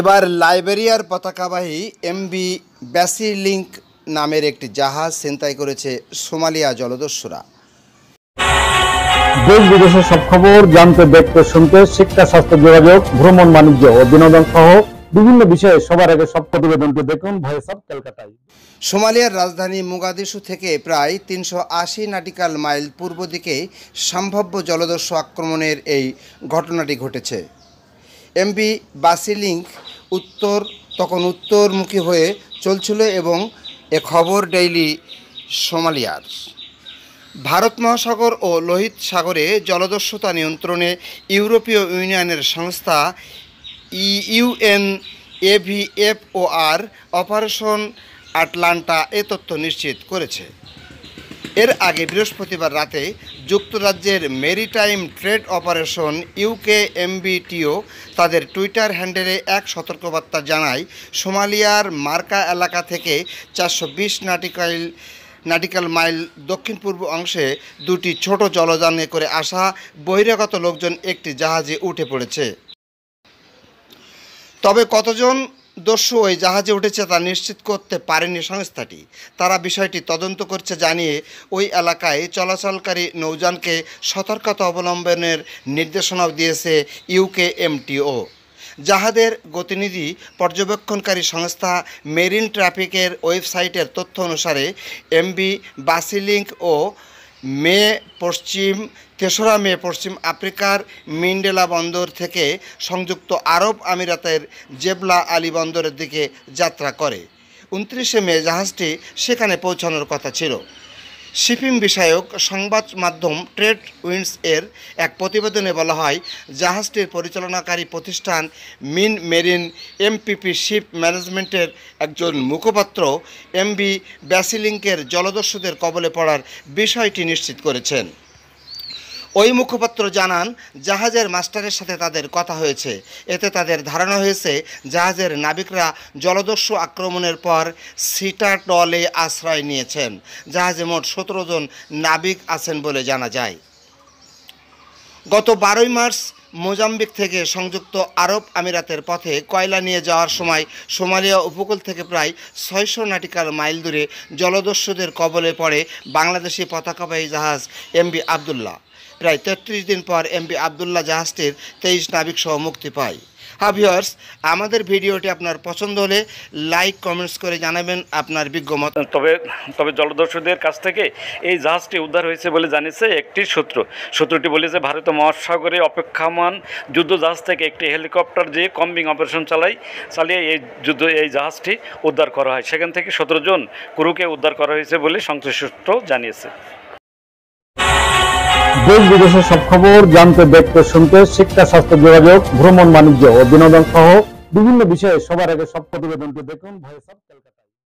এবার লাইবেরিয়ার পতাকাবাহী এমভি ব্যাসিলিঙ্ক নামের একটি জাহাজ ছিনতাই করেছে সোমালিয়া জলদস্যুরা। দেশ বিদেশের সব খবর জানতে, দেখতে, শুনতে, শিক্ষা, স্বাস্থ্য, যোগাযোগ, ভ্রমণ, বাণিজ্য ও বিনোদন সহ বিভিন্ন বিষয়ে সবার আগে সব প্রতিবেদনটি দেখুন ভয়েস অফ ক্যালকাটায়। সোমালিয়ার রাজধানী মোগাদিশু থেকে প্রায় 380 নটিক্যাল মাইল পূর্ব দিকে সম্ভাব্য জলদস্যু আক্রমণের এই ঘটনাটি ঘটেছে। এমভি ব্যাসিলিঙ্ক তখন উত্তরমুখী হয়ে চলছিল এবং এ খবর ডেইলি সোমালিয়ার। ভারত মহাসাগর ও লোহিত সাগরে জলদস্যুতা নিয়ন্ত্রণে ইউরোপীয় ইউনিয়নের সংস্থা ইউএনএভিএফওআর অপারেশন আটলান্টা এ তথ্য নিশ্চিত করেছে। এর আগে বৃহস্পতিবার রাতে যুক্তরাজ্যের মেরিটাইম ট্রেড অপারেশন ইউকেএমবিটিও তাদের টুইটার হ্যান্ডেলে এক সতর্কবার্তা জানায়, সোমালিয়ার মার্কা এলাকা থেকে 420 নটিক্যাল মাইল দক্ষিণ পূর্ব অংশে দুটি ছোট জলযানে করে আসা বহিরাগত লোকজন একটি জাহাজে উঠে পড়েছে। তবে কতজন দস্যু ওই জাহাজে উঠেছে তা নিশ্চিত করতে পারেনি সংস্থাটি। তারা বিষয়টি তদন্ত করছে জানিয়ে ওই এলাকায় চলাচলকারী নৌযানকে সতর্কতা অবলম্বনের নির্দেশনাও দিয়েছে ইউকেএমটিও। জাহাজের গতিবিধি পর্যবেক্ষণকারী সংস্থা মেরিন ট্রাফিকের ওয়েবসাইটের তথ্য অনুসারে এমভি ব্যাসিলিঙ্ক ও 3 মে পশ্চিম আফ্রিকার মিন্ডেলা বন্দর থেকে সংযুক্ত আরব আমিরাতের জেবলা আলী বন্দরের দিকে যাত্রা করে। 29 মে জাহাজটি সেখানে পৌঁছানোর কথা ছিল। শিপিং বিষয়ক সংবাদ মাধ্যম ট্রেড উইন্ডস এর এক প্রতিবেদনে বলা হয়, জাহাজটির পরিচালনাকারী প্রতিষ্ঠান মিন মেরিন এমপিপি শিপ ম্যানেজমেন্টের একজন মুখপাত্র এমভি ব্যাসিলিঙ্কের জলদস্যুদের কবলে পড়ার বিষয়টি নিশ্চিত করেছেন। ওই মুখপাত্র জানান, জাহাজের মাস্টারের সাথে তাদের কথা হয়েছে। এতে তাদের ধারণা হয়েছে জাহাজের নাবিকরা জলদস্যু আক্রমণের পর সিটাডলে আশ্রয় নিয়েছেন। জাহাজে মোট 17 জন নাবিক আছেন বলে জানা যায়। গত 12 মার্চ মোজাম্বিক থেকে সংযুক্ত আরব আমিরাতের পথে কয়লা নিয়ে যাওয়ার সময় সোমালিয়া উপকূল থেকে প্রায় 600 নটিক্যাল মাইল দূরে জলদস্যুদের কবলে পড়ে বাংলাদেশি পতাকাবাহী জাহাজ এমভি আবদুল্লাহ। প্রায় 33 দিন পর এমভি আবদুল্লাহ জাহাজটির 23 নাবিক সহ মুক্তি পায়। ভিউয়ার্স, আমাদের ভিডিওটি আপনার পছন্দ হলে লাইক, কমেন্টস করে জানাবেন আপনার বিজ্ঞমত। তবে জলদস্যুদের কাছ থেকে এই জাহাজটি উদ্ধার হয়েছে বলে জানিয়েছে একটি সূত্রটি বলেছে, ভারতীয় মহাসাগরে অপেক্ষমান যুদ্ধ জাহাজ থেকে একটি হেলিকপ্টার দিয়ে কম্বিং অপারেশন চালিয়ে এই জাহাজটি উদ্ধার করা হয়। সেখান থেকে 17 জন ক্রুকে উদ্ধার করা হয়েছে বলে সংশ্লিষ্ট সূত্র জানিয়েছে। দেশ বিদেশের সব খবর জানতে, দেখতে, শুনতে, শিক্ষা, স্বাস্থ্য, যোগাযোগ, ভ্রমণ, বাণিজ্য ও বিনোদন সহ বিভিন্ন বিষয়ে সবার আগে সব প্রতিবেদনটি দেখুন ভয়েস অফ ক্যালকাটা।